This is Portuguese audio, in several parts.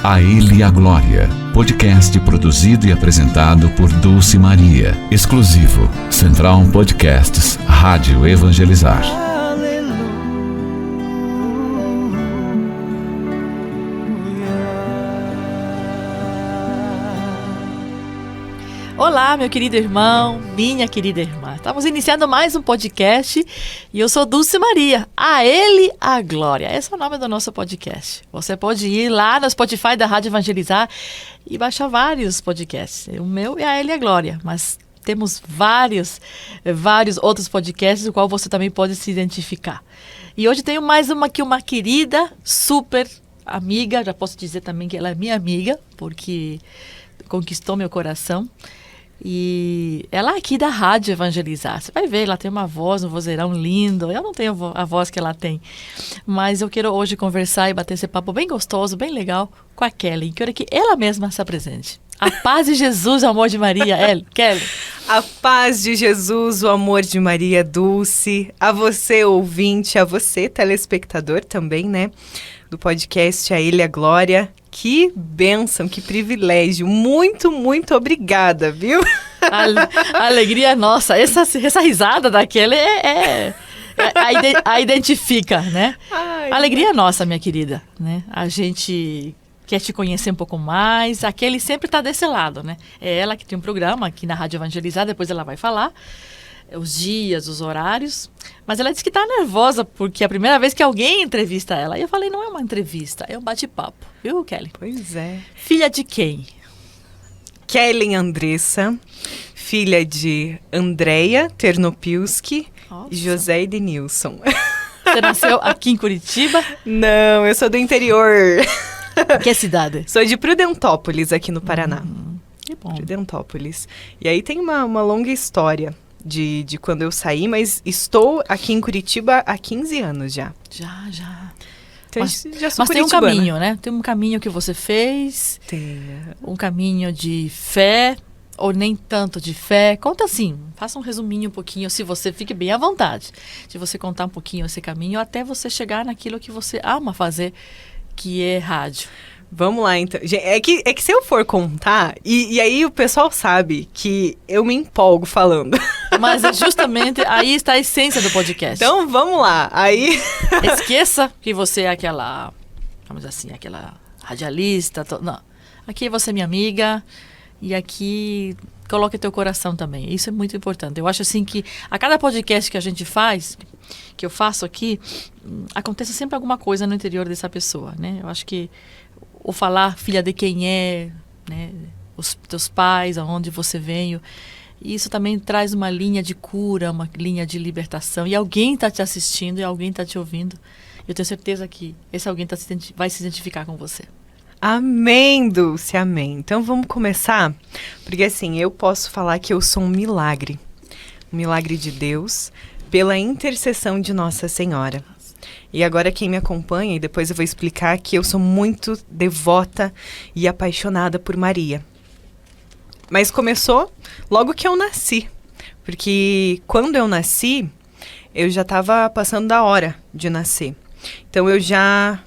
A Ele a Glória, podcast produzido e apresentado por Dulce Maria, exclusivo, Central Podcasts, Rádio Evangelizar. Olá, meu querido irmão, minha querida irmã. Estamos iniciando mais um podcast e eu sou Dulce Maria. A Ele a Glória. Esse é o nome do nosso podcast. Você pode ir lá no Spotify da Rádio Evangelizar e baixar vários podcasts. O meu é A Ele a Glória, mas temos vários outros podcasts do qual você também pode se identificar. E hoje tenho mais uma querida, super amiga. Já posso dizer também que ela é minha amiga, porque conquistou meu coração. E ela aqui da Rádio Evangelizar, você vai ver, ela tem uma voz, um vozeirão lindo. Eu não tenho a voz que ela tem, mas eu quero hoje conversar e bater esse papo bem gostoso, bem legal com a Kelly. Quero que ela mesma se apresente. A paz de Jesus, o amor de Maria, Kelly. A paz de Jesus, o amor de Maria, Dulce. A você, ouvinte, a você, telespectador também, né? Do podcast A Ele a Glória. Que bênção, que privilégio. Muito, muito obrigada, viu? A alegria nossa. Essa risada daquele a identifica, né? Ai, a alegria é nossa, minha querida, né? A gente quer te conhecer um pouco mais. Aquele sempre está desse lado, né? É ela que tem um programa aqui na Rádio Evangelizar, depois ela vai falar os dias, os horários, mas ela disse que está nervosa porque é a primeira vez que alguém entrevista ela. E eu falei, não é uma entrevista, é um bate-papo, viu, Kelly? Pois é. Filha de quem? Kelly Andressa, filha de Andréia Ternopiuski e José Edenilson. Você nasceu aqui em Curitiba? Não, eu sou do interior. Que cidade? Sou de Prudentópolis, aqui no Paraná. Que bom. Prudentópolis. E aí tem uma longa história de quando eu saí, mas estou aqui em Curitiba há 15 anos já. Já. Então, já sou mas tem um curitibana. caminho, né? Tem um caminho que você fez. Tem. Um caminho de fé, ou nem tanto de fé. Conta assim, faça um resuminho um pouquinho, se você fique bem à vontade, de você contar um pouquinho esse caminho, até você chegar naquilo que você ama fazer, que é rádio. Vamos lá, então. É que se eu for contar, e aí o pessoal sabe que eu me empolgo falando. Mas é justamente aí está a essência do podcast. Então, vamos lá. Aí... Esqueça que você é aquela, vamos dizer assim, aquela radialista. Não. Aqui você é minha amiga e aqui coloque teu coração também. Isso é muito importante. Eu acho assim que a cada podcast que a gente faz, que eu faço aqui, acontece sempre alguma coisa no interior dessa pessoa, né? Eu acho que ou falar filha de quem é, né, os teus pais, aonde você veio. E isso também traz uma linha de cura, uma linha de libertação. E alguém está te assistindo e alguém está te ouvindo. Eu tenho certeza que esse alguém vai se identificar com você. Amém, Dulce, amém. Então vamos começar, porque assim, eu posso falar que eu sou um milagre de Deus, pela intercessão de Nossa Senhora. E agora quem me acompanha, e depois eu vou explicar que eu sou muito devota e apaixonada por Maria. Mas começou logo que eu nasci, porque quando eu nasci, eu já estava passando da hora de nascer. Então eu já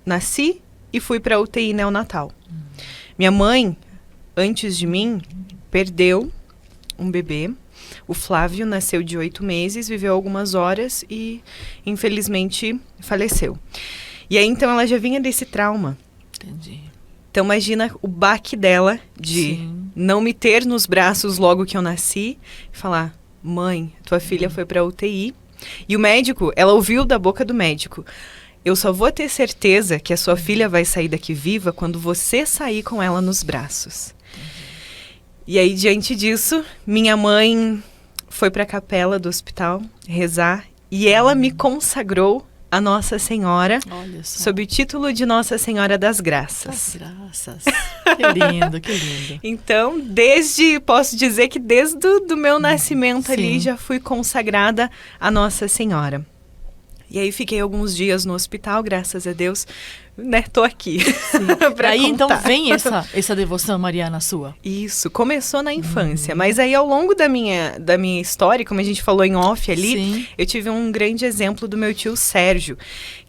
nasci e fui para a UTI neonatal. Minha mãe, antes de mim, perdeu um bebê. O Flávio nasceu de 8 meses, viveu algumas horas e, infelizmente, faleceu. E aí, então, ela já vinha desse trauma. Entendi. Então, imagina o baque dela de não me ter nos braços logo que eu nasci e falar, mãe, tua filha foi para UTI. E o médico, ela ouviu da boca do médico, eu só vou ter certeza que a sua filha vai sair daqui viva quando você sair com ela nos braços. E aí, diante disso, minha mãe foi para a capela do hospital rezar e ela me consagrou a Nossa Senhora sob o título de Nossa Senhora das Graças. Das Graças. Que lindo, que lindo. Então, posso dizer que desde do meu nascimento ali já fui consagrada a Nossa Senhora. E aí fiquei alguns dias no hospital, graças a Deus, né? Tô aqui. Pra aí então vem essa devoção mariana sua. Isso, começou na infância, mas aí ao longo da minha história, como a gente falou em off ali, Sim. eu tive um grande exemplo do meu tio Sérgio,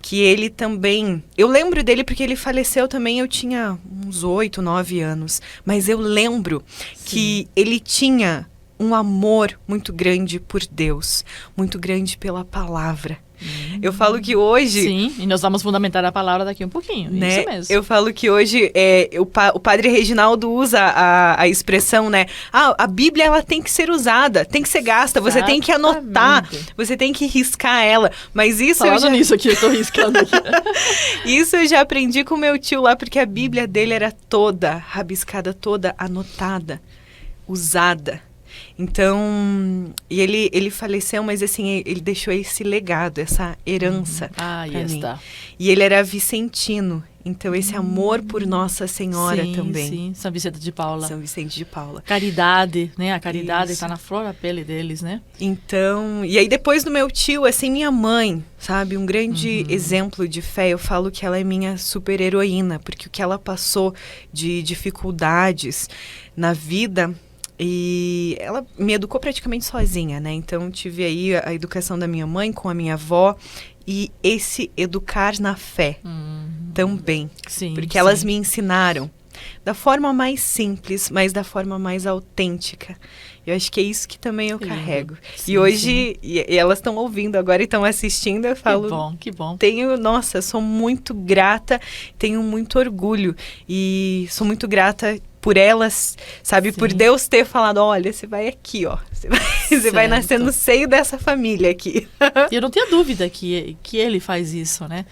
que ele também, eu lembro dele porque ele faleceu também, eu tinha uns 8, 9 anos, mas eu lembro que ele tinha um amor muito grande por Deus, muito grande pela palavra. Eu falo que hoje... Sim, e nós vamos fundamentar a palavra daqui um pouquinho, né? Isso mesmo. Eu falo que hoje o padre Reginaldo usa a expressão, né? A Bíblia ela tem que ser usada, tem que ser gasta, você tem que anotar, você tem que riscar ela. Mas isso Falando nisso aqui, eu tô riscando aqui. Isso eu já aprendi com meu tio lá, porque a Bíblia dele era toda rabiscada, toda anotada, usada. Então, e ele faleceu, mas assim, ele deixou esse legado, essa herança pra mim. Está. E ele era vicentino, então esse amor por Nossa Senhora também. Sim, São Vicente de Paula. São Vicente de Paula. Caridade, né? A caridade Isso. está na flor da pele deles, né? Então, e aí depois do meu tio, assim, minha mãe, sabe? Um grande exemplo de fé, eu falo que ela é minha super heroína, porque o que ela passou de dificuldades na vida... E ela me educou praticamente sozinha, né? Então, tive aí a educação da minha mãe com a minha avó e esse educar na fé também. Sim, porque elas me ensinaram da forma mais simples, mas da forma mais autêntica. Eu acho que é isso que também eu carrego. Sim, e hoje, e elas estão ouvindo agora e estão assistindo, eu falo... Que bom. Nossa, sou muito grata, tenho muito orgulho e sou muito grata por elas, sabe? Sim. Por Deus ter falado, olha, você vai aqui, ó. Você vai nascer no seio dessa família aqui. E eu não tenho dúvida que ele faz isso, né?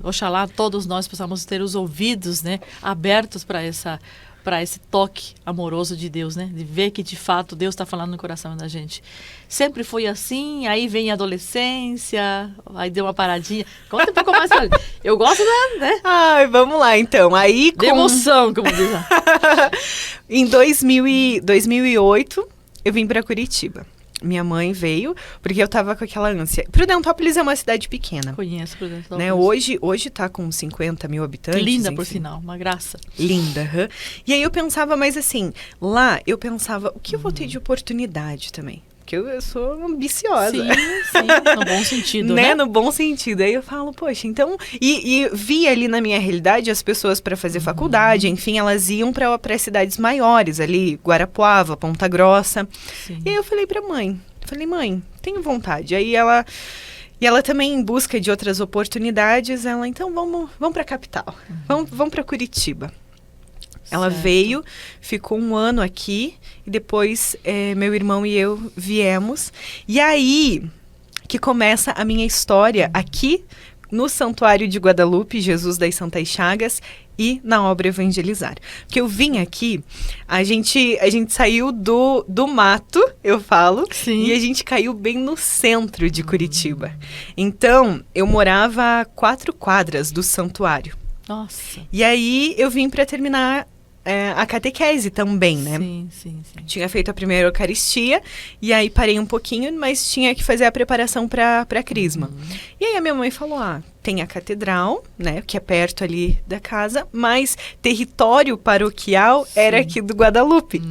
Oxalá todos nós possamos ter os ouvidos, né, abertos para esse toque amoroso de Deus, né? De ver que, de fato, Deus está falando no coração da gente. Sempre foi assim, aí vem a adolescência, aí deu uma paradinha. Conta um pouco mais, eu gosto, né? Ai, vamos lá, então. Aí, de emoção, como diz. Em 2008, eu vim para Curitiba. Minha mãe veio, porque eu tava com aquela ânsia. Prudentópolis é uma cidade pequena. Conheço Prudentópolis. Né? Hoje tá com 50 mil habitantes. Linda, enfim. por sinal, uma graça. Linda. E aí eu pensava, mas assim, lá eu pensava, o que eu vou ter de oportunidade também? Porque eu sou ambiciosa. Sim, no bom sentido, né? No bom sentido. Aí eu falo, poxa, então... E vi ali na minha realidade as pessoas para fazer faculdade, enfim, elas iam para cidades maiores, ali, Guarapuava, Ponta Grossa. Sim. E aí eu falei pra mãe, mãe, tenho vontade. Aí ela... E ela também, em busca de outras oportunidades, ela, então vamos para a capital, vamos para Curitiba. Ela veio, ficou um ano aqui, e depois meu irmão e eu viemos. E aí que começa a minha história aqui no Santuário de Guadalupe, Jesus das Santas Chagas, e na obra Evangelizar. Porque eu vim aqui, a gente saiu do mato, eu falo, Sim. E a gente caiu bem no centro de Curitiba. Então, eu morava a 4 quadras do santuário. Nossa. E aí, eu vim para terminar a catequese também, né? Sim. Tinha feito a primeira Eucaristia, e aí parei um pouquinho, mas tinha que fazer a preparação para a Crisma. E aí a minha mãe falou, tem a catedral, né, que é perto ali da casa, mas território paroquial era aqui do Guadalupe.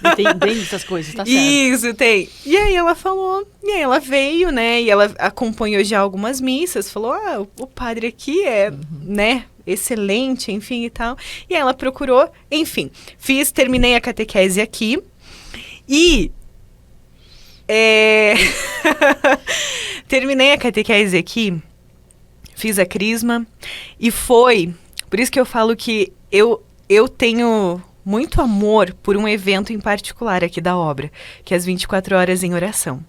E tem bem essas coisas, tá certo? Isso, tem. E aí ela falou, e aí ela veio, né, e ela acompanhou já algumas missas, falou, o padre aqui é, né, excelente, enfim e tal. E ela procurou, enfim, terminei a catequese aqui e terminei a catequese aqui, fiz a Crisma e foi, por isso que eu falo que eu tenho muito amor por um evento em particular aqui da obra, que é as 24 horas em oração.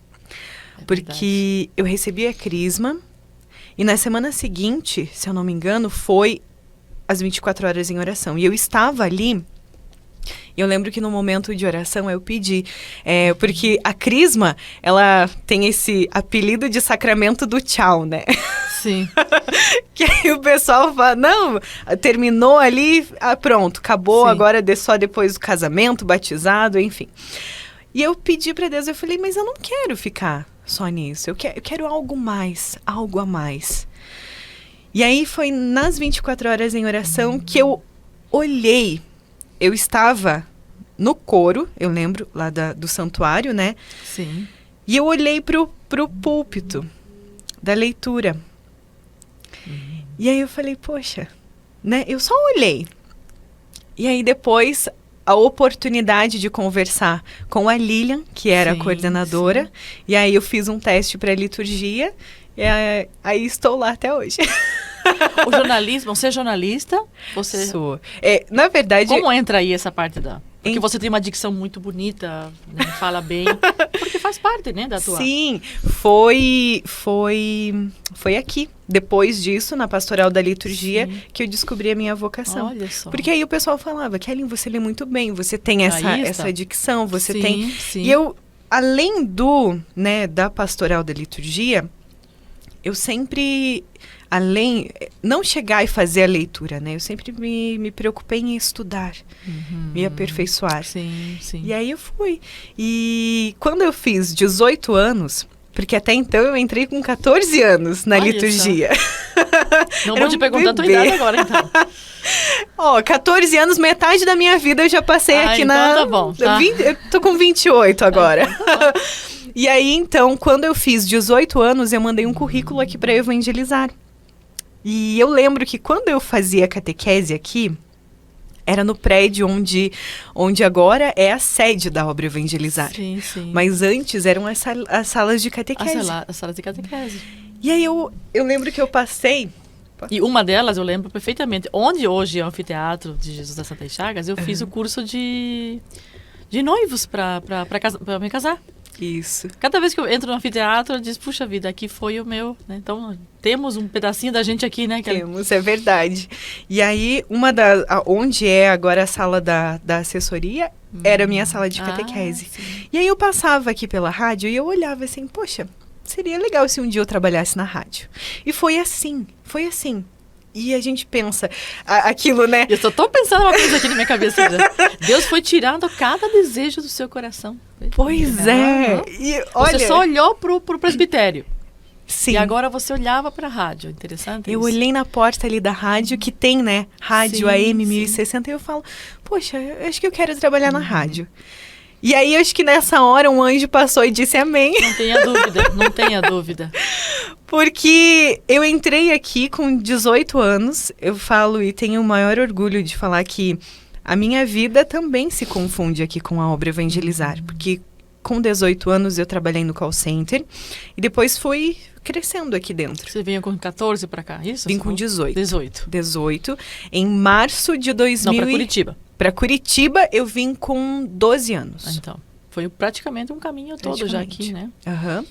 Porque eu recebi a Crisma e na semana seguinte, se eu não me engano, foi as 24 horas em oração. E eu estava ali, e eu lembro que no momento de oração eu pedi, porque a Crisma, ela tem esse apelido de sacramento do tchau, né? Sim. Que aí o pessoal fala, não, terminou ali, pronto, acabou, Sim. Agora só depois do casamento, batizado, enfim. E eu pedi para Deus, eu falei, mas eu não quero ficar só nisso. Eu quero algo mais, algo a mais. E aí foi nas 24 horas em oração que eu olhei. Eu estava no coro, eu lembro, lá do santuário, né? Sim. E eu olhei pro púlpito da leitura. E aí eu falei, poxa, né? Eu só olhei. E aí depois a oportunidade de conversar com a Lilian, que era Sim, a coordenadora. Sim. E aí eu fiz um teste para liturgia. E aí estou lá até hoje. O jornalismo, você é jornalista? Você... Sou. Na verdade... Como entra aí essa parte da... Porque você tem uma dicção muito bonita, né? Fala bem, porque faz parte, né, da tua... Sim, foi aqui, depois disso, na Pastoral da Liturgia, sim, que eu descobri a minha vocação. Olha só. Porque aí o pessoal falava, Kellen, você lê muito bem, você tem essa dicção, você sim, tem... Sim. E eu, além da Pastoral da Liturgia, eu sempre... não chegar e fazer a leitura, né? Eu sempre me preocupei em estudar, me aperfeiçoar. Sim, sim. E aí eu fui. E quando eu fiz 18 anos, porque até então eu entrei com 14 anos na liturgia. Não vou te perguntar a tua idade agora, então. 14 anos, metade da minha vida eu já passei aqui então na... tá bom. Tá. Eu tô com 28 agora. Então tá bom. E aí, então, quando eu fiz 18 anos, eu mandei um currículo aqui para evangelizar. E eu lembro que quando eu fazia catequese aqui, era no prédio onde agora é a sede da obra Evangelizar. Sim, sim. Mas antes eram as salas de catequese. As salas de catequese. E aí eu lembro que eu passei... E uma delas eu lembro perfeitamente. Onde hoje é o Anfiteatro de Jesus das Santas Chagas, eu fiz o curso de noivos para me casar. Isso. Cada vez que eu entro no anfiteatro, eu digo, puxa vida, aqui foi o meu, né? Então, temos um pedacinho da gente aqui, né? Temos, é verdade. E aí, onde é agora a sala da assessoria, era a minha sala de catequese. E aí eu passava aqui pela rádio e eu olhava assim, poxa, seria legal se um dia eu trabalhasse na rádio. E foi assim. E a gente pensa aquilo, né? Eu só tô pensando uma coisa aqui na minha cabeça. Deus foi tirando cada desejo do seu coração. Pois é. E, olha, você só olhou pro presbitério. Sim. E agora você olhava pra rádio. Interessante eu isso. Olhei na porta ali da rádio, que tem, né? Rádio AM 1060. E eu falo, poxa, eu acho que eu quero trabalhar na rádio. E aí, eu acho que nessa hora um anjo passou e disse amém. Não tenha dúvida. Porque eu entrei aqui com 18 anos, eu falo e tenho o maior orgulho de falar que a minha vida também se confunde aqui com a obra Evangelizar. Porque com 18 anos eu trabalhei no call center e depois fui crescendo aqui dentro. Você vinha com 14 para cá, isso? Vim com 18. 18. Em março de 2000. Não, para Curitiba. Para Curitiba eu vim com 12 anos. Então, foi praticamente um caminho todo já aqui, né? Uhum.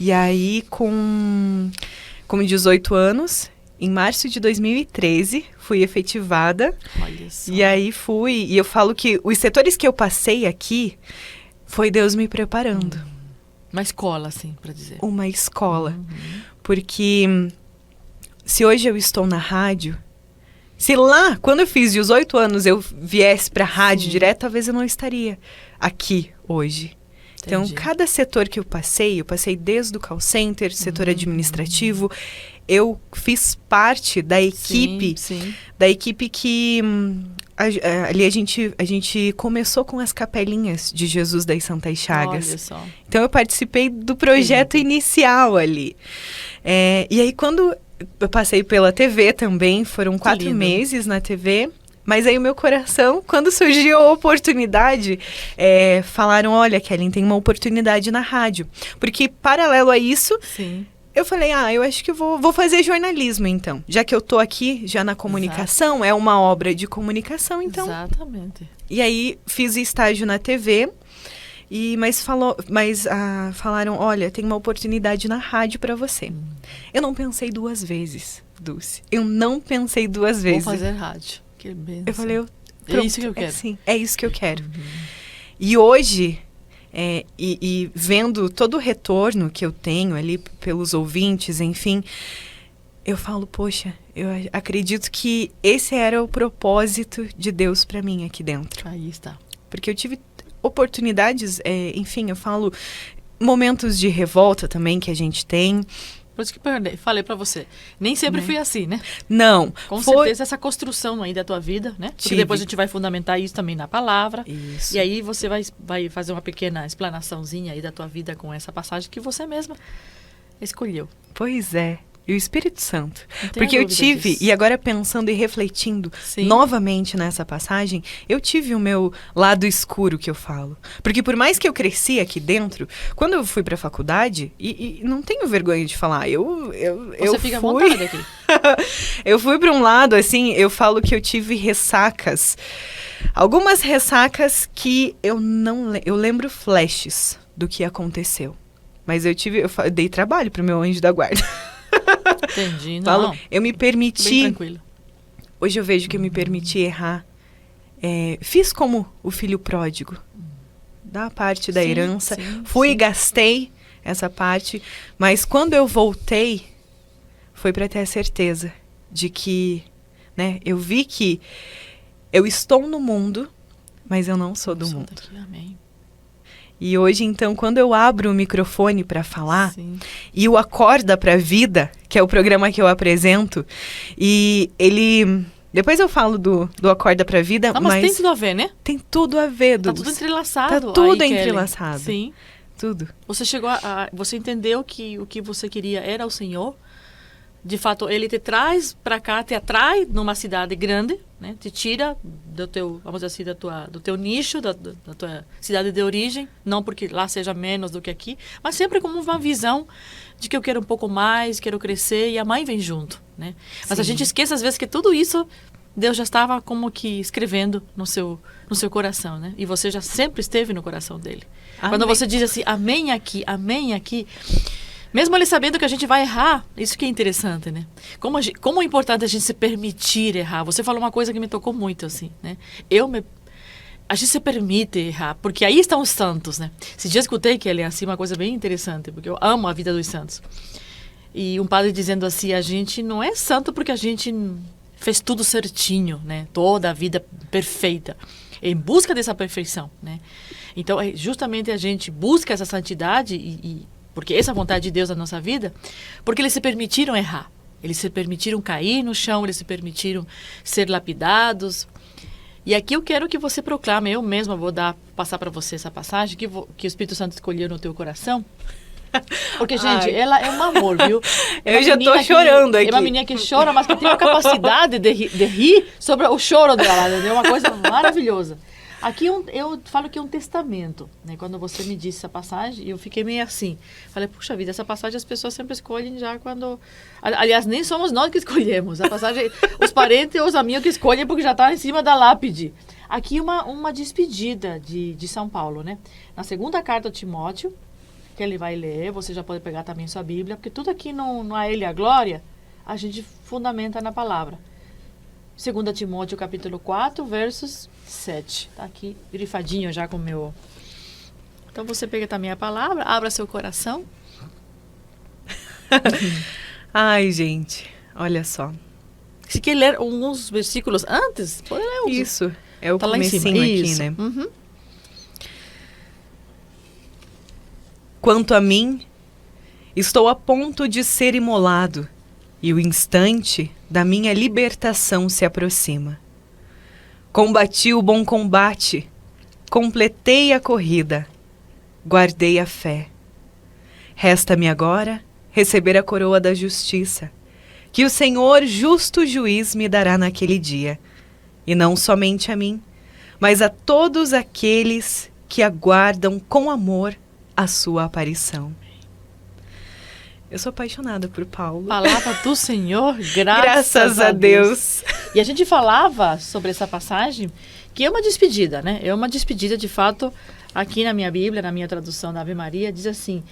E aí, com 18 anos, em março de 2013, fui efetivada. Olha só. E aí e eu falo que os setores que eu passei aqui, foi Deus me preparando. Uma escola, assim, para dizer. Uma escola. Porque se hoje eu estou na rádio, se lá, quando eu fiz 18 anos, eu viesse para a rádio direto, talvez eu não estaria aqui hoje. Então, cada setor que eu passei desde o call center, setor administrativo, eu fiz parte da equipe, da equipe que ali a gente começou com as capelinhas de Jesus das Santas Chagas. Olha só. Então, eu participei do projeto inicial ali. E aí, quando eu passei pela TV também, foram 4 meses na TV. Mas aí o meu coração, quando surgiu a oportunidade, falaram, olha, Kellen, tem uma oportunidade na rádio. Porque, paralelo a isso, eu falei, eu acho que eu vou fazer jornalismo, então. Já que eu tô aqui, já na comunicação, é uma obra de comunicação, então... Exatamente. E aí, fiz estágio na TV, mas falaram, olha, tem uma oportunidade na rádio para você. Eu não pensei 2 vezes, Dulce. Eu não pensei 2 vezes. Vou fazer rádio. Que benção. Eu falei, é isso que eu quero. É isso que eu quero. E hoje, e vendo todo o retorno que eu tenho ali pelos ouvintes, enfim, eu falo, poxa, eu acredito que esse era o propósito de Deus para mim aqui dentro. Aí está. Porque eu tive oportunidades, enfim, eu falo, momentos de revolta também que a gente tem. Por isso que falei pra você. Nem sempre fui assim, né? Não. Com certeza essa construção aí da tua vida, né? Porque depois a gente vai fundamentar isso também na palavra. Isso. E aí você vai fazer uma pequena explanaçãozinha aí da tua vida com essa passagem que você mesma escolheu. Pois é. E o Espírito Santo. Não tenho Porque eu dúvida tive, disso. e agora pensando e refletindo Sim. novamente nessa passagem, eu tive o meu lado escuro que eu falo. Porque por mais que eu cresci aqui dentro, quando eu fui pra faculdade, e não tenho vergonha de falar, eu Você fica à fui... vontade aqui. Eu fui pra um lado, assim, eu falo que eu tive ressacas. Algumas ressacas que eu não... Eu lembro flashes do que aconteceu. Mas eu dei trabalho pro meu anjo da guarda. Entendi, não. Eu me Bem permiti. tranquilo. Hoje eu vejo que eu me permiti errar. Fiz como o filho pródigo. Da parte da Sim, herança. sim, Fui e sim. gastei essa parte. Mas quando eu voltei, foi para ter a certeza de que, né, eu vi que eu estou no mundo, mas eu não sou do Sou mundo. daqui, amém. E hoje, então, quando eu abro o microfone para falar, Sim. e o Acorda pra Vida, que é o programa que eu apresento, e ele... Depois eu falo do Acorda pra Vida, Não, mas tem tudo a ver, né? tem tudo a ver, Tá Dulce. tudo entrelaçado. Tá tudo aí, Kelly. entrelaçado. Sim. Tudo. Você chegou você entendeu que o que você queria era o Senhor. De fato, ele te traz para cá, te atrai numa cidade grande, né? Te tira do teu, vamos dizer assim, do teu nicho, da tua cidade de origem, não porque lá seja menos do que aqui, mas sempre como uma visão de que eu quero um pouco mais, quero crescer, e a mãe vem junto, né? Mas a Sim. gente esquece às vezes que tudo isso Deus já estava como que escrevendo no seu coração, né? E você já sempre esteve no coração dele. Amém. Quando você diz assim, amém aqui, mesmo ele sabendo que a gente vai errar, isso que é interessante, né? Como é importante a gente se permitir errar. Você falou uma coisa que me tocou muito, assim, né? A gente se permite errar, porque aí estão os santos, né? Esse dia eu escutei que ele é assim, uma coisa bem interessante, porque eu amo a vida dos santos. E um padre dizendo assim, a gente não é santo porque a gente fez tudo certinho, né? Toda a vida perfeita, em busca dessa perfeição, né? Então, justamente a gente busca essa santidade porque essa é a vontade de Deus na nossa vida, porque eles se permitiram errar. Eles se permitiram cair no chão, eles se permitiram ser lapidados. E aqui eu quero que você proclame, eu mesma vou passar para você essa passagem, que o Espírito Santo escolheu no teu coração. Porque, gente, ela é um amor, viu? Eu já tô chorando aqui. É uma menina que chora, mas que tem a capacidade de rir sobre o choro dela. É uma coisa maravilhosa. Aqui eu falo que é um testamento, né? Quando você me disse essa passagem, eu fiquei meio assim. Falei, puxa vida, essa passagem as pessoas sempre escolhem já quando... Aliás, nem somos nós que escolhemos. A passagem, os parentes ou os amigos que escolhem porque já está em cima da lápide. Aqui uma despedida de São Paulo, né? Na segunda carta a Timóteo, que ele vai ler, você já pode pegar também sua Bíblia, porque tudo aqui no A Ele a Glória, a gente fundamenta na palavra. 2 Timóteo, capítulo 4, versos 7. Está aqui, grifadinho já com o meu... Então, você pega também a palavra, abra seu coração. Ai, gente, olha só. Se quer ler alguns versículos antes, pode ler os... Isso, é o Tá lá em cima. comecinho aqui, Isso. né? Uhum. Quanto a mim, estou a ponto de ser imolado, e o instante da minha libertação se aproxima. Combati o bom combate, completei a corrida, guardei a fé. Resta-me agora receber a coroa da justiça, que o Senhor, justo juiz, me dará naquele dia, e não somente a mim, mas a todos aqueles que aguardam com amor a sua aparição. Eu sou apaixonada por Paulo. Palavra do Senhor, Graças a Deus. E a gente falava sobre essa passagem, que é uma despedida, né? É uma despedida, de fato, aqui na minha Bíblia, na minha tradução da Ave Maria, diz assim,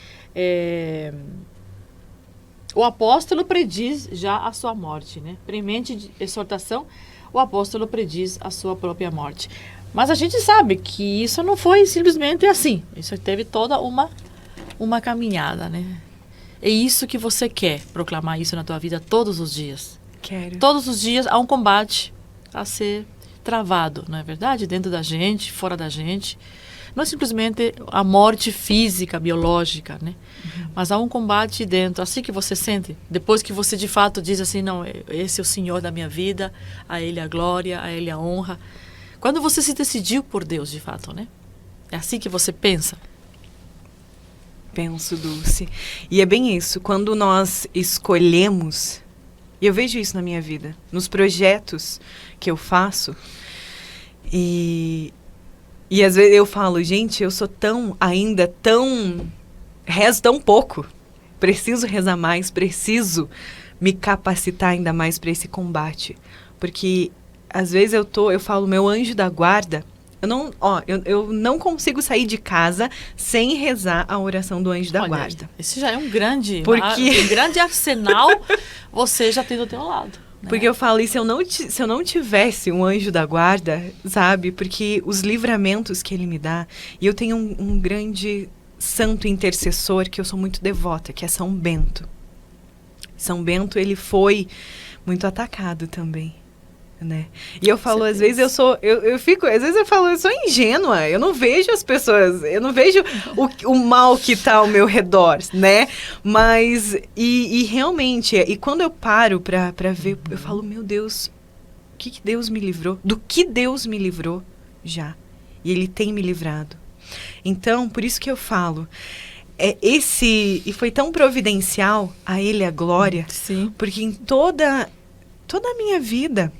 o apóstolo prediz já a sua morte, né? Premente de exortação, o apóstolo prediz a sua própria morte. Mas a gente sabe que isso não foi simplesmente assim. Isso teve toda uma caminhada, né? É isso que você quer, proclamar isso na tua vida todos os dias. Quero. Todos os dias há um combate a ser travado, não é verdade? Dentro da gente, fora da gente. Não é simplesmente a morte física, biológica, né? Mas há um combate dentro, assim que você sente. Depois que você de fato diz assim, não, esse é o Senhor da minha vida, a Ele a glória, a Ele a honra. Quando você se decidiu por Deus, de fato, né? É assim que você pensa. Penso, Dulce. E é bem isso, quando nós escolhemos, e eu vejo isso na minha vida, nos projetos que eu faço, e às vezes eu falo, gente, eu sou rezo tão pouco, preciso rezar mais, preciso me capacitar ainda mais para esse combate, porque às vezes eu falo, meu anjo da guarda, eu não consigo sair de casa sem rezar a oração do anjo da guarda. Esse já é um grande, um grande arsenal, você já tem do teu lado. Né? Porque eu falo, e se eu não tivesse um anjo da guarda, sabe? Porque os livramentos que ele me dá, e eu tenho um grande santo intercessor que eu sou muito devota, que é São Bento. São Bento, ele foi muito atacado também. Né? E eu falo, às vezes eu sou ingênua, eu não vejo as pessoas, eu não vejo o mal que está ao meu redor, né? Mas, e realmente, e quando eu paro para ver, eu falo, meu Deus, o que Deus me livrou? Do que Deus me livrou já? E Ele tem me livrado. Então, por isso que eu falo, e foi tão providencial, a Ele a glória, sim, porque em toda a minha vida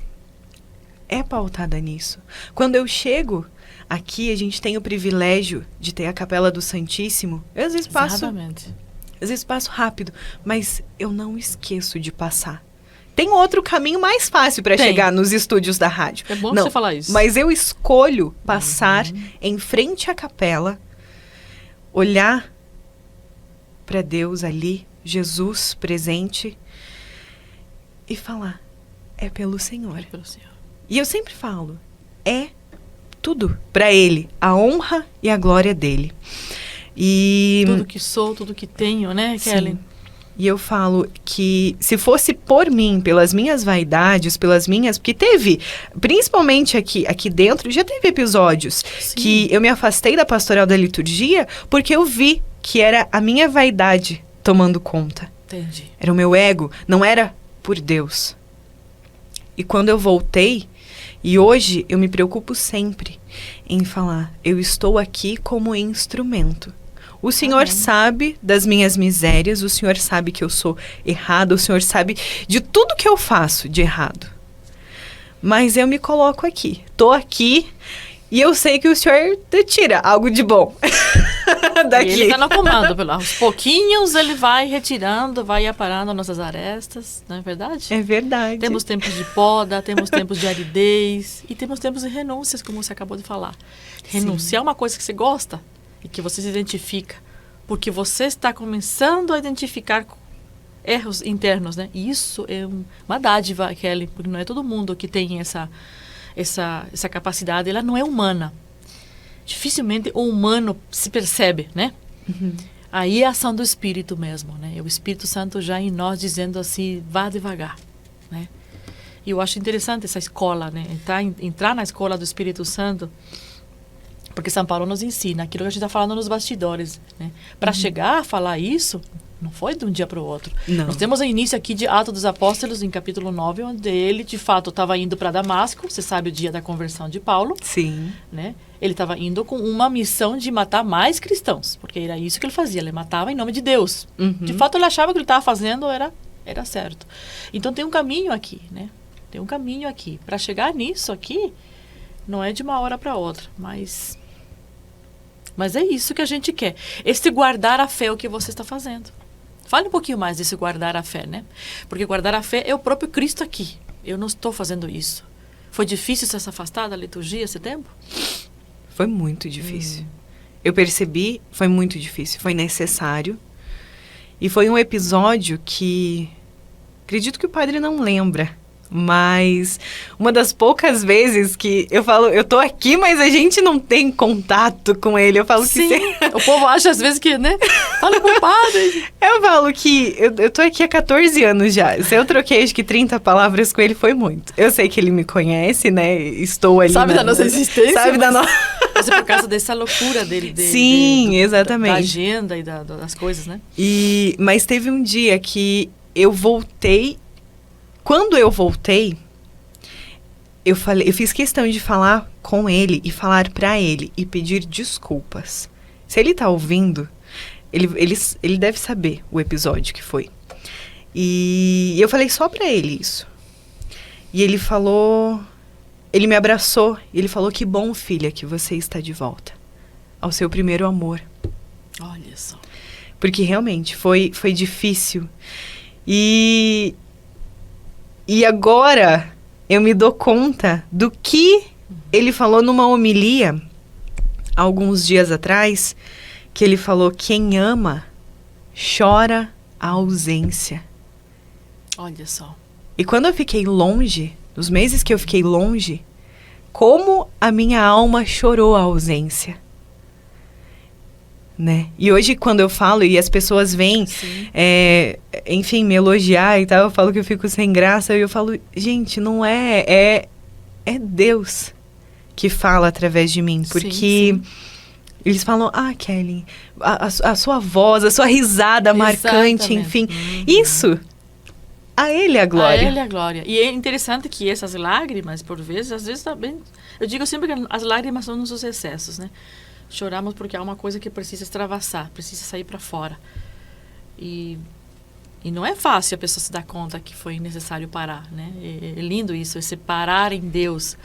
é pautada nisso. Quando eu chego aqui, a gente tem o privilégio de ter a Capela do Santíssimo. Eu às vezes passo rápido, mas eu não esqueço de passar. Tem outro caminho mais fácil para chegar nos estúdios da rádio. É bom você falar isso. Mas eu escolho passar em frente à capela, olhar para Deus ali, Jesus presente, e falar, é pelo Senhor. É pelo Senhor. E eu sempre falo, é tudo para Ele, a honra e a glória dele. E tudo que sou, tudo que tenho, né, Kelly? Sim. E eu falo que se fosse por mim, pelas minhas vaidades, porque teve, principalmente aqui dentro, já teve episódios que eu me afastei da pastoral da liturgia porque eu vi que era a minha vaidade tomando conta. Entendi. Era o meu ego, não era por Deus. E quando eu voltei, e hoje eu me preocupo sempre em falar, eu estou aqui como instrumento. O Senhor sabe das minhas misérias, o Senhor sabe que eu sou errada, o Senhor sabe de tudo que eu faço de errado. Mas eu me coloco aqui, tô aqui e eu sei que o Senhor tira algo de bom daqui. E Ele está no comando, aos pouquinhos Ele vai retirando, vai aparando nossas arestas, não é verdade? É verdade. Temos tempos de poda, temos tempos de aridez e temos tempos de renúncias, como você acabou de falar. Renunciar é uma coisa que você gosta e que você se identifica, porque você está começando a identificar erros internos, né? E isso é uma dádiva, Kelly, porque não é todo mundo que tem essa capacidade, ela não é humana. Dificilmente o humano se percebe, né? Aí é a ação do Espírito mesmo, né? É o Espírito Santo já em nós dizendo assim, vá devagar, né? E eu acho interessante essa escola, né? Entrar na escola do Espírito Santo, porque São Paulo nos ensina aquilo que a gente está falando nos bastidores, né? Para chegar a falar isso, não foi de um dia para o outro. Não. Nós temos o início aqui de Atos dos Apóstolos, em capítulo 9, onde ele, de fato, estava indo para Damasco. Você sabe o dia da conversão de Paulo. Sim. Né? Ele estava indo com uma missão de matar mais cristãos, porque era isso que ele fazia. Ele matava em nome de Deus. De fato, ele achava que ele estava fazendo era certo. Então, tem um caminho aqui, né? Tem um caminho aqui. Para chegar nisso aqui, não é de uma hora para outra, mas é isso que a gente quer. Esse guardar a fé é o que você está fazendo. Fale um pouquinho mais desse guardar a fé, né? Porque guardar a fé é o próprio Cristo aqui. Eu não estou fazendo isso. Foi difícil se afastar da liturgia esse tempo? Foi muito difícil. Eu percebi, foi muito difícil. Foi necessário. E foi um episódio que acredito que o padre não lembra Mas uma das poucas vezes que eu falo, eu tô aqui, mas a gente não tem contato com ele. Eu falo Sim, que... o povo acha às vezes que, né? Fala com o padre. Eu falo que eu tô aqui há 14 anos já. Se eu troquei acho que 30 palavras com ele, foi muito. Eu sei que ele me conhece, né? Estou ali... Sabe da nossa existência. Sabe da nossa... Mas é por causa dessa loucura dele. Sim, exatamente. Da agenda e das coisas, né? Mas teve um dia que eu voltei... Quando eu voltei, eu fiz questão de falar com ele e falar pra ele e pedir desculpas. Se ele tá ouvindo, ele deve saber o episódio que foi. E eu falei só pra ele isso. E ele falou, ele me abraçou, e ele falou: que bom, filha, que você está de volta ao seu primeiro amor. Olha só. Porque realmente foi difícil. E agora eu me dou conta do que ele falou numa homilia, alguns dias atrás, que ele falou: quem ama, chora a ausência. Olha só. E quando eu fiquei longe, nos meses que eu fiquei longe, como a minha alma chorou a ausência. Né? E hoje, quando eu falo e as pessoas vêm, enfim, me elogiar e tal, eu falo que eu fico sem graça, e eu falo, gente, não é Deus que fala através de mim, porque sim. Eles falam: Kelly, a sua voz, a sua risada marcante, enfim, isso, a Ele a glória. A Ele a glória. E é interessante que essas lágrimas, por vezes, às vezes também, eu digo sempre que as lágrimas são nossos excessos, né? Choramos porque há uma coisa que precisa extravasar, precisa sair para fora. E não é fácil a pessoa se dar conta que foi necessário parar, né? É lindo isso, esse parar em Deus.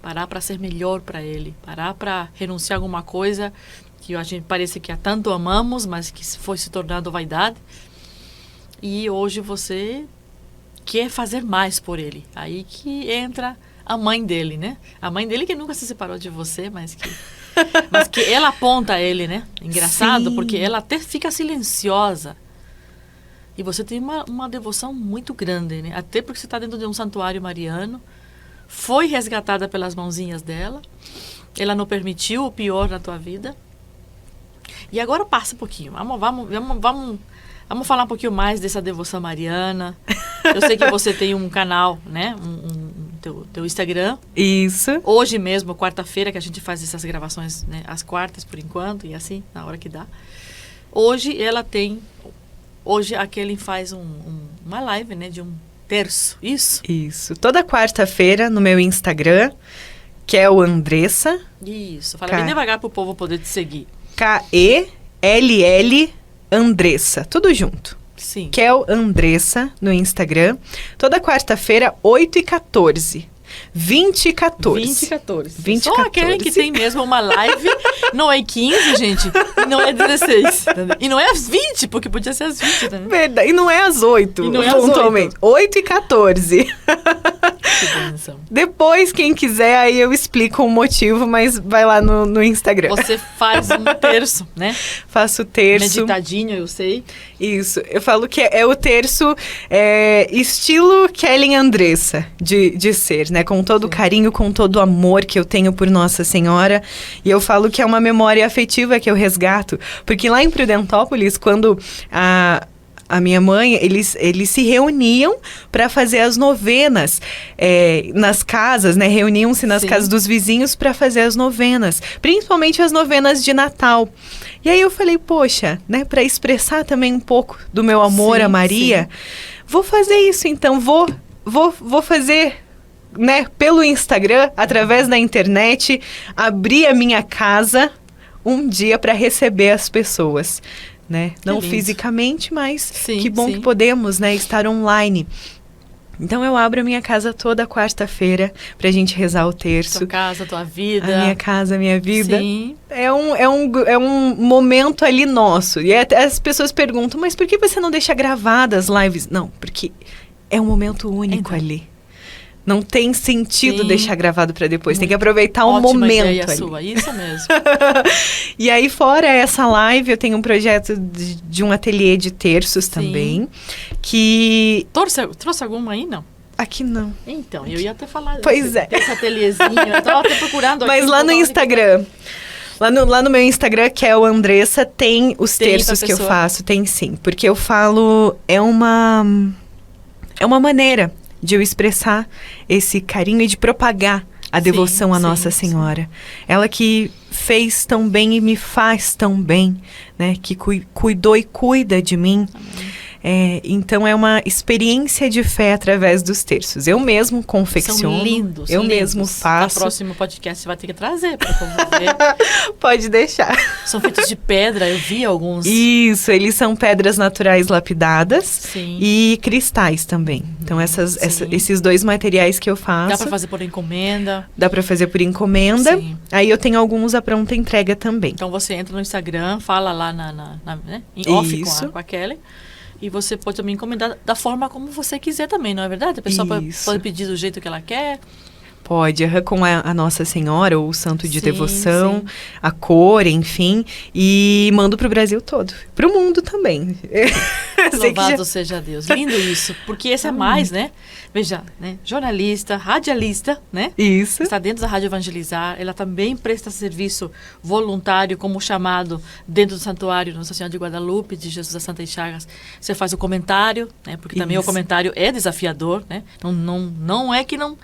Parar para ser melhor para Ele. Parar para renunciar a alguma coisa que a gente parece que há tanto amamos, mas que foi se tornando vaidade. E hoje você quer fazer mais por Ele. Aí que entra a mãe dele, né? A mãe dele que nunca se separou de você, mas que ela aponta a ele, né? Engraçado, sim, porque ela até fica silenciosa. E você tem uma devoção muito grande, né? Até porque você está dentro de um santuário mariano. Foi resgatada pelas mãozinhas dela. Ela não permitiu o pior na tua vida. E agora passa um pouquinho. Vamos falar um pouquinho mais dessa devoção mariana. Eu sei que você tem um canal, né? Teu Instagram. Isso. Hoje mesmo, quarta-feira, que a gente faz essas gravações, né? Às quartas, por enquanto, e assim, na hora que dá. Hoje ela tem... Hoje a Kelly faz uma live, né? De um terço, isso? Isso. Toda quarta-feira no meu Instagram, que é o Andressa. Isso. Fala bem devagar pro povo poder te seguir. K-E-L-L Andressa. Tudo junto. Sim. Kel Andressa no Instagram. Toda quarta-feira, 8h14. 20h14. Só aquele que tem mesmo uma live. Não é 15, gente. E não é 16. E não é às 20, porque podia ser às 20 também. Verdade. E não é às 8. E não é às 8. 8h14. Que bênção. Depois, quem quiser, aí eu explico o motivo, mas vai lá no Instagram. Você faz um terço, né? Faço terço. Meditadinho, eu sei. Isso. Eu falo que é o terço estilo Kelly Andressa de ser, né? Com todo o carinho, com todo o amor que eu tenho por Nossa Senhora. E eu falo que é uma memória afetiva que eu resgato. Porque lá em Prudentópolis, quando a minha mãe, eles se reuniam para fazer as novenas nas casas, né? Reuniam-se nas casas dos vizinhos para fazer as novenas. Principalmente as novenas de Natal. E aí eu falei, poxa, né? Para expressar também um pouco do meu amor a Maria, vou fazer isso então. Vou fazer... né, pelo Instagram, através da internet, abrir a minha casa um dia para receber as pessoas, né? Não fisicamente, mas que bom que podemos, né, estar online. Então eu abro a minha casa toda quarta-feira pra gente rezar o terço. Tua casa, tua vida. A minha casa, a minha vida. Sim. É um momento ali nosso. E até as pessoas perguntam, mas por que você não deixa gravadas as lives? Não, porque é um momento único ali. Não tem sentido deixar gravado para depois. Tem que aproveitar o momento ideia ali. Sua, isso mesmo. E aí, fora essa live, eu tenho um projeto de um ateliê de terços também. Que... Trouxe alguma aí, não? Aqui não. Então, eu ia até falar. Pois é. Tem esse ateliêzinho, eu tava até procurando Mas aqui, lá no Instagram, lá no meu Instagram, que é o Andressa, tem os Tem terços pra que eu pessoa. faço, tem sim. Porque eu falo, é uma maneira de eu expressar esse carinho e de propagar a Sim, devoção à sim, Nossa Senhora. Ela que fez tão bem e me faz tão bem, né? Que cuidou e cuida de mim. Então é uma experiência de fé através dos terços. Eu mesmo confecciono, São lindos. eu lindos. mesmo faço. No próximo podcast você vai ter que trazer para ver. Pode deixar. São feitos de pedra, eu vi alguns. Isso, eles são pedras naturais lapidadas Sim. e cristais também. Então esses dois materiais que eu faço. Dá para fazer por encomenda. Dá para fazer por encomenda. Sim. Aí eu tenho alguns à pronta entrega também. Então você entra no Instagram, fala lá né, em off Isso. com a Kelly. E você pode também encomendar da forma como você quiser também, não é verdade? A pessoa pode pedir do jeito que ela quer. Pode, com a Nossa Senhora ou o Santo de Sim, Devoção, sim. a cor, enfim. E mando pro Brasil todo. Pro mundo também. Louvado seja Deus. Lindo isso. Porque esse é mais, né? Veja, né? Jornalista, radialista, né? Isso. Está dentro da Rádio Evangelizar. Ela também presta serviço voluntário como chamado dentro do Santuário Nossa Senhora de Guadalupe, de Jesus das Santas Chagas. Você faz o comentário, né? Porque também o Isso. comentário é desafiador, né? Não é que não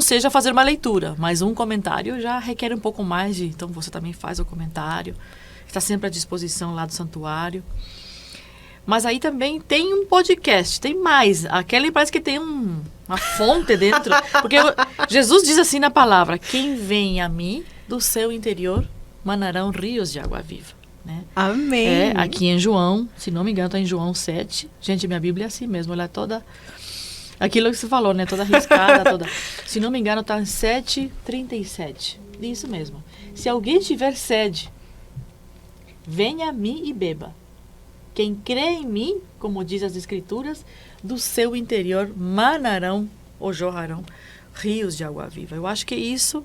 seja fazer uma leitura, mas um comentário já requer um pouco mais de... Então, você também faz o comentário. Está sempre à disposição lá do santuário. Mas aí também tem um podcast, tem mais. Aquela parece que tem uma fonte dentro. Porque Jesus diz assim na palavra: quem vem a mim, do seu interior, manarão rios de água viva. Né? Amém. Aqui em João, se não me engano, está em João 7. Gente, minha Bíblia é assim mesmo, ela é toda... Aquilo que você falou, né? Toda arriscada, toda... Se não me engano, está em 7:37. Isso mesmo. Se alguém tiver sede, venha a mim e beba. Quem crê em mim, como diz as Escrituras, do seu interior manarão ou jorrarão rios de água viva. Eu acho que isso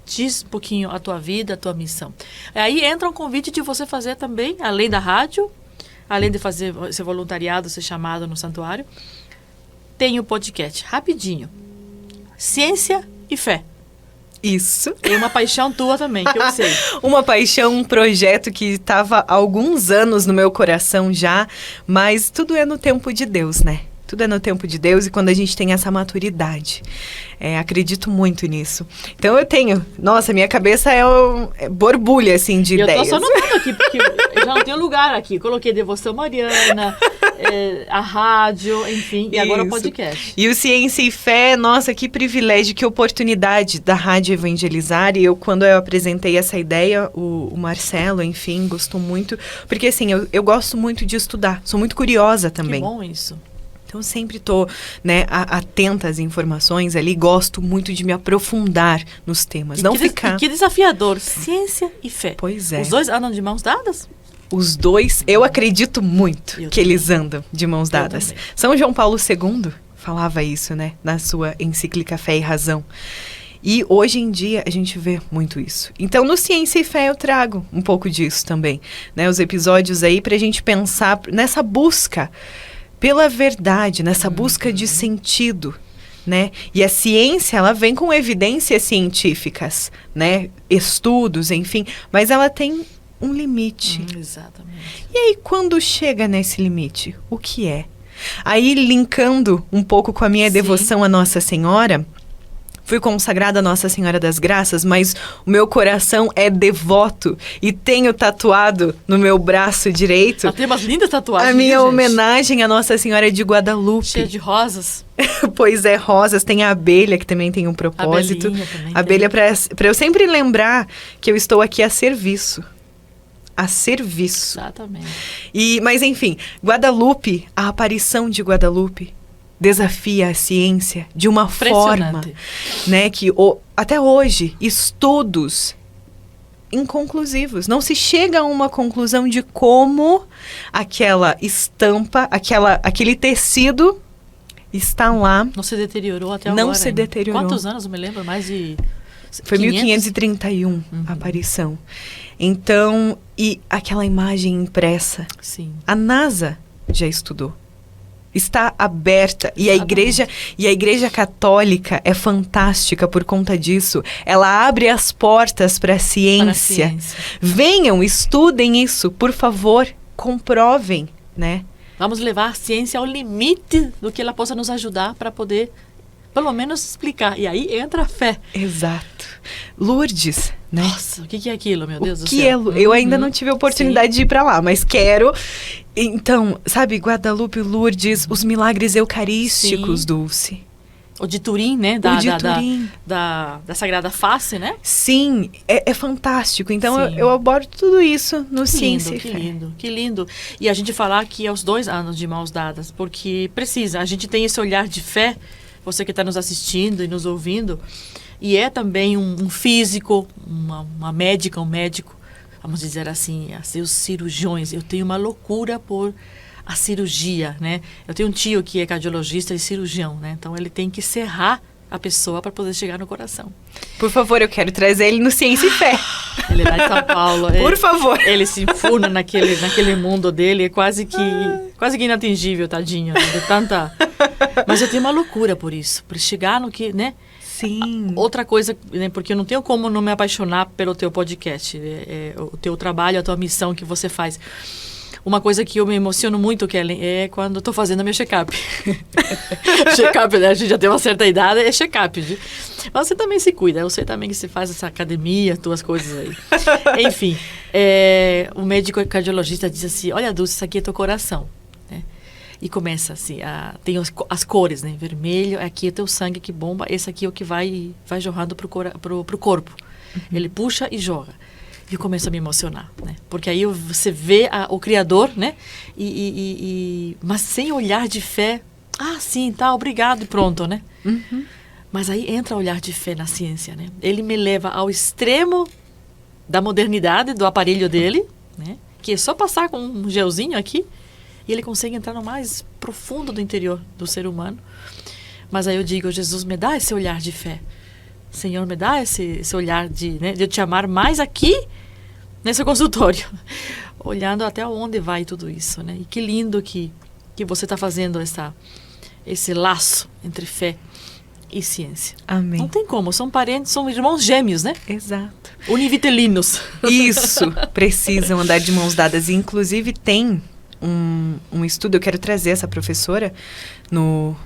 diz um pouquinho a tua vida, a tua missão. Aí entra um convite de você fazer também, além da rádio, além de fazer esse voluntariado, ser chamado no santuário, tem o podcast, rapidinho. Ciência e fé. Isso. É uma paixão tua também, que eu sei. Uma paixão, um projeto que estava há alguns anos no meu coração já, mas tudo é no tempo de Deus, né? Tudo é no tempo de Deus e quando a gente tem essa maturidade. Acredito muito nisso. Então eu tenho... Nossa, minha cabeça borbulha, assim, de ideias. Eu tô só anotando aqui, porque eu já não tenho lugar aqui. Coloquei Devoção Mariana, a rádio, enfim, e agora o Isso. podcast. E o Ciência e Fé, nossa, que privilégio, que oportunidade da Rádio Evangelizar. E quando eu apresentei essa ideia, o Marcelo, enfim, gostou muito. Porque, assim, eu gosto muito de estudar. Sou muito curiosa também. Que bom isso. Então, eu sempre estou, né, atenta às informações ali. Gosto muito de me aprofundar nos temas. Não ficar... Que desafiador. Ciência e fé. Pois é. Os dois andam de mãos dadas? Os dois, eu acredito muito Eu que também. eles andam de mãos Eu dadas. também. São João Paulo II falava isso, né? Na sua encíclica Fé e Razão. E hoje em dia a gente vê muito isso. Então, no Ciência e Fé eu trago um pouco disso também, né? Os episódios aí pra gente pensar nessa busca pela verdade, nessa busca de sentido, né? E a ciência, ela vem com evidências científicas, né? Estudos, enfim, mas ela tem um limite. Exatamente. E aí, quando chega nesse limite, o que é? Aí, linkando um pouco com a minha Sim. devoção à Nossa Senhora, fui consagrada a Nossa Senhora das Graças, mas o meu coração é devoto e tenho tatuado no meu braço direito Ela tem umas lindas tatuagens. a minha viu, gente? homenagem à Nossa Senhora de Guadalupe. Cheia de rosas. Pois é, rosas, tem a abelha que também tem um propósito. Abelhinha também A abelha para eu sempre lembrar que eu estou aqui a serviço. A serviço. Exatamente. Mas enfim, Guadalupe, a aparição de Guadalupe desafia a ciência de uma forma, né, que até hoje estudos inconclusivos. Não se chega a uma conclusão de como aquela estampa, aquele tecido está lá. Não se deteriorou até agora. Não se ainda. deteriorou. Quantos anos? Eu me lembro, mais de... Foi 500? 1531 a aparição. Então, e aquela imagem impressa, Sim. a NASA já estudou. está aberta. E a igreja católica é fantástica por conta disso. Ela abre as portas para a ciência. Venham, estudem isso, por favor, comprovem, né? Vamos levar a ciência ao limite do que ela possa nos ajudar para poder, pelo menos, explicar. E aí entra a fé. Exato. Lourdes, né? Nossa, o que é aquilo, meu Deus do que céu? Eu ainda não tive a oportunidade de ir para lá, mas quero. Então, sabe, Guadalupe, Lourdes, os milagres eucarísticos, Dulce. O de Turim, né? Da Sagrada Face, né? Sim, é fantástico. Então, eu abordo tudo isso no Ciência e Fé. Que lindo. E a gente falar que é os 2 anos de mãos dadas, porque precisa. A gente tem esse olhar de fé, você que está nos assistindo e nos ouvindo, e é também um físico, uma médica, um médico, vamos dizer assim, os cirurgiões. Eu tenho uma loucura por a cirurgia, né? Eu tenho um tio que é cardiologista e cirurgião, né? Então ele tem que serrar a pessoa para poder chegar no coração. Por favor, eu quero trazer ele no Ciência e Fé. Ele é lá de São Paulo. Por favor. Ele se enfurna naquele mundo dele, é quase que inatingível, tadinho, né? De tanta... Mas eu tenho uma loucura por isso, por chegar no que, né? Sim. Outra coisa, né, porque eu não tenho como não me apaixonar pelo teu podcast, o teu trabalho, a tua missão que você faz. Uma coisa que eu me emociono muito, Kellen, é quando eu tô fazendo meu check-up. Check-up, né? A gente já tem uma certa idade, é check-up. Mas você também se cuida, eu sei também que você faz essa academia, tuas coisas aí. Enfim, o médico cardiologista diz assim, olha, Dulce, isso aqui é teu coração. Né? E começa assim, tem as cores, né? Vermelho, aqui é teu sangue que bomba, esse aqui é o que vai jorrando pro corpo. Uhum. Ele puxa e joga. E eu começo a me emocionar, né? Porque aí você vê o Criador, né? Mas sem olhar de fé. Ah, sim, tá, obrigado e pronto, né? Uhum. Mas aí entra o olhar de fé na ciência, né? Ele me leva ao extremo da modernidade, do aparelho dele, né? Que é só passar com um gelzinho aqui e ele consegue entrar no mais profundo do interior do ser humano. Mas aí eu digo, Jesus, me dá esse olhar de fé. Senhor, me dá esse olhar de eu te amar mais aqui, nesse consultório. Olhando até onde vai tudo isso, né? E que lindo que você está fazendo esse laço entre fé e ciência. Amém. Não tem como, são parentes, são irmãos gêmeos, né? Exato. Univitelinos. Isso, precisam andar de mãos dadas. E, inclusive, tem um estudo, eu quero trazer essa professora no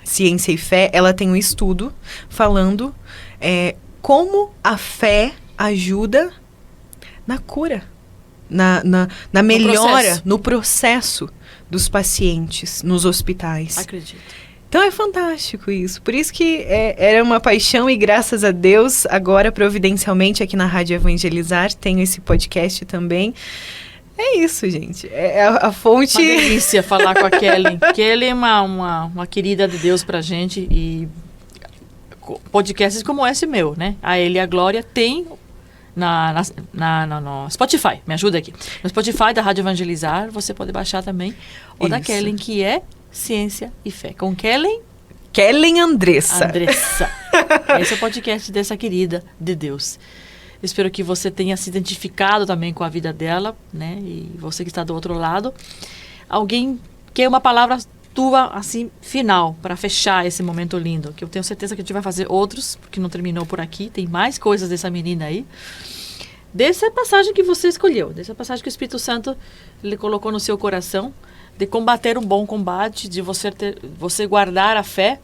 Ciência e Fé, ela tem um estudo falando como a fé ajuda na cura, na melhora, no processo dos pacientes nos hospitais. Acredito. Então é fantástico isso. Por isso que era uma paixão e graças a Deus, agora providencialmente aqui na Rádio Evangelizar, tenho esse podcast também. É isso, gente. É a fonte... Uma delícia falar com a Kellen. Kellen é uma querida de Deus pra gente e podcasts como esse meu, né? A Ele e a Glória tem no Spotify. Me ajuda aqui. No Spotify da Rádio Evangelizar, você pode baixar também. Ou da Kellen, que é Ciência e Fé. Com Kellen Andressa. Esse é o podcast dessa querida de Deus. Espero que você tenha se identificado também com a vida dela, né? E você que está do outro lado. Alguém quer uma palavra tua, assim, final, para fechar esse momento lindo? Que eu tenho certeza que a gente vai fazer outros, porque não terminou por aqui. Tem mais coisas dessa menina aí. Dessa passagem que você escolheu. Dessa passagem que o Espírito Santo lhe colocou no seu coração. De combater um bom combate, de você guardar a fé.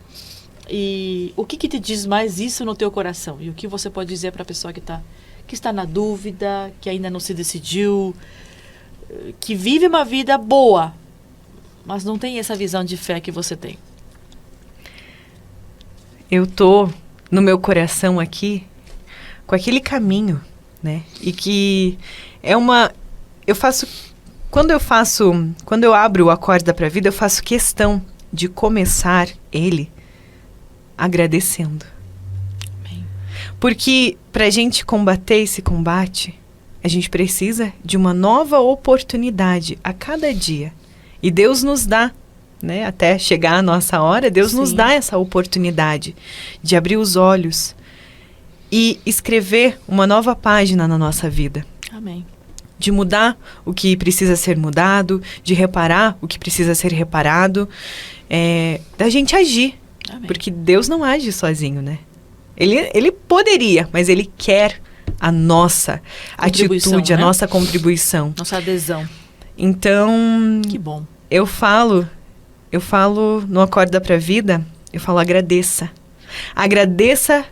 E o que te diz mais isso no teu coração? E o que você pode dizer para a pessoa que está na dúvida, que ainda não se decidiu, que vive uma vida boa, mas não tem essa visão de fé que você tem? Eu tô no meu coração aqui com aquele caminho, né? E que é uma... Quando eu abro o Acorda pra Vida, eu faço questão de começar ele agradecendo. Amém. Porque pra gente combater esse combate, a gente precisa de uma nova oportunidade a cada dia. E Deus nos dá, né? Até chegar a nossa hora, Deus nos dá essa oportunidade de abrir os olhos e escrever uma nova página na nossa vida. Amém. de mudar o que precisa ser mudado, de reparar o que precisa ser reparado, da gente agir. Amém. Porque Deus não age sozinho, né? Ele poderia, mas Ele quer a nossa atitude, a nossa contribuição. Nossa adesão. Então, Que bom. eu falo no Acorda pra Vida, eu falo agradeça. Agradeça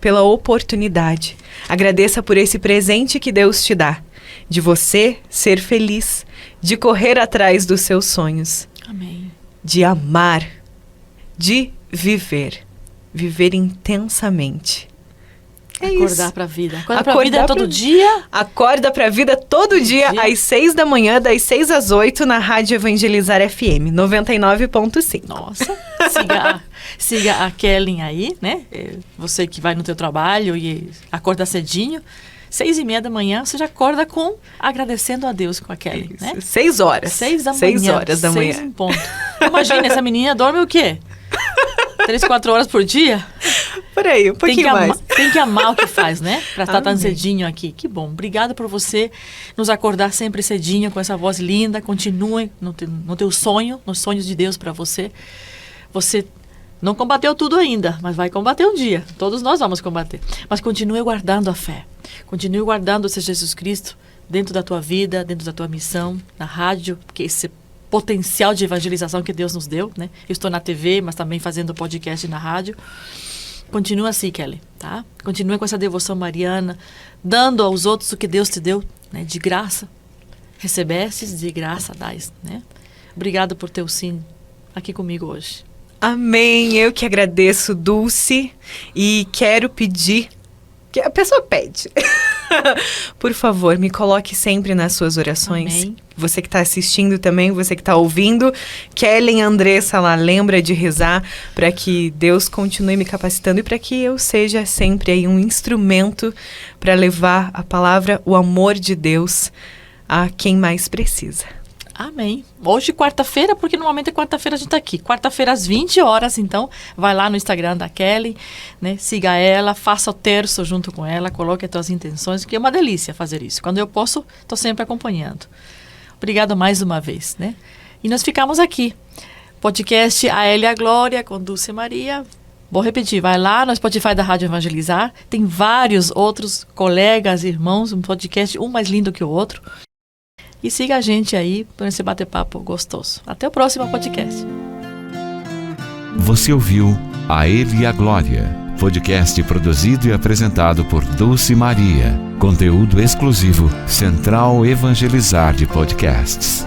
pela oportunidade. Agradeça por esse presente que Deus te dá. De você ser feliz, de correr atrás dos seus sonhos. Amém. De amar, de viver intensamente. Acordar pra vida. Acordar pra vida todo dia. Acorda pra vida todo dia, às 6 da manhã, das 6 às 8, na Rádio Evangelizar FM, 99.5. Nossa, siga a Kellen aí, né? Você que vai no teu trabalho e acorda cedinho. 6:30 da manhã, você já acorda agradecendo a Deus com a Kelly, né? 6 horas. 6 da manhã. 6 horas da manhã. 6 em ponto. Imagina, essa menina dorme o quê? 3, 4 horas por dia? Por aí, um pouquinho mais. Tem que amar o que faz, né? Pra estar tão Amém. cedinho aqui. Que bom. Obrigada por você nos acordar sempre cedinho com essa voz linda. Continue no teu sonho, nos sonhos de Deus pra você. Você não combateu tudo ainda, mas vai combater um dia. Todos nós vamos combater. Mas continue guardando a fé. Continue guardando o Senhor Jesus Cristo dentro da tua vida, dentro da tua missão, na rádio, porque esse potencial de evangelização que Deus nos deu, né? Eu estou na TV, mas também fazendo podcast na rádio. Continua assim, Kelly, tá? Continua com essa devoção mariana, dando aos outros o que Deus te deu, né? De graça. Recebestes, de graça dais, né? Obrigado por teu sim aqui comigo hoje. Amém. Eu que agradeço, Dulce, e quero pedir que a pessoa pede. Por favor, me coloque sempre nas suas orações. Amém. Você que está assistindo também, você que está ouvindo, Kellen, Andressa lá, lembra de rezar para que Deus continue me capacitando e para que eu seja sempre aí um instrumento para levar a palavra, o amor de Deus a quem mais precisa. Amém. Hoje, quarta-feira, porque normalmente quarta-feira a gente tá aqui. Quarta-feira às 20 horas, então, vai lá no Instagram da Kelly, né? Siga ela, faça o terço junto com ela, coloque as tuas intenções, que é uma delícia fazer isso. Quando eu posso, estou sempre acompanhando. Obrigado mais uma vez, né? E nós ficamos aqui. Podcast A Ele e a Glória, com Dulce Maria. Vou repetir, vai lá no Spotify da Rádio Evangelizar. Tem vários outros colegas, irmãos, um podcast, um mais lindo que o outro. E siga a gente aí por esse bate-papo gostoso. Até o próximo podcast. Você ouviu A Ele e a Glória, podcast produzido e apresentado por Dulce Maria. Conteúdo exclusivo Central Evangelizar de Podcasts.